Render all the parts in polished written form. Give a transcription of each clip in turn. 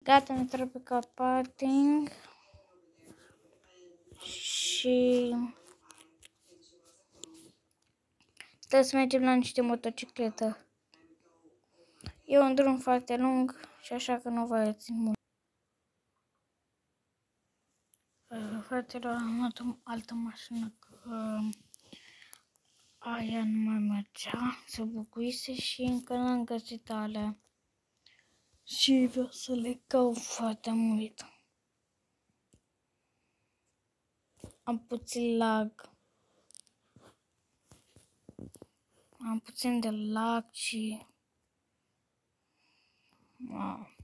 Gata, ne trebuie ca parting. Și trebuie să mergem la niște motocicletă. E un drum foarte lung și așa că nu vă țin mult. Fraților, am luat o altă mașină că aia nu mai mergea, se bucuise și încă n-am găsit alea. Și vreau să le caut foarte mult. Am puțin lag. Am puțin de lag și... Wow.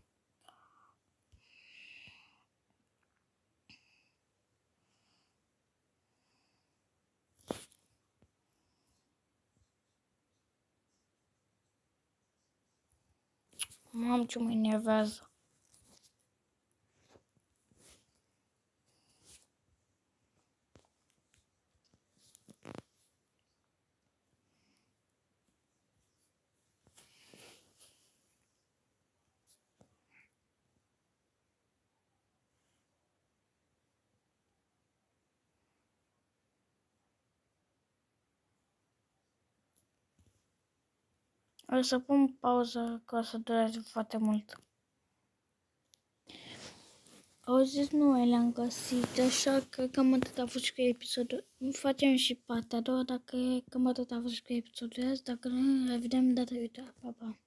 Mamă, ce mă enervează. O să pun pauză că o să dureze foarte mult. Auziți, nu le-am găsit, așa că cam atât a fost și cu episodul. Facem și partea a doua dacă cam atât a fost și cu episodul azi, dacă nu, ne vedem data viitoare. Pa, pa!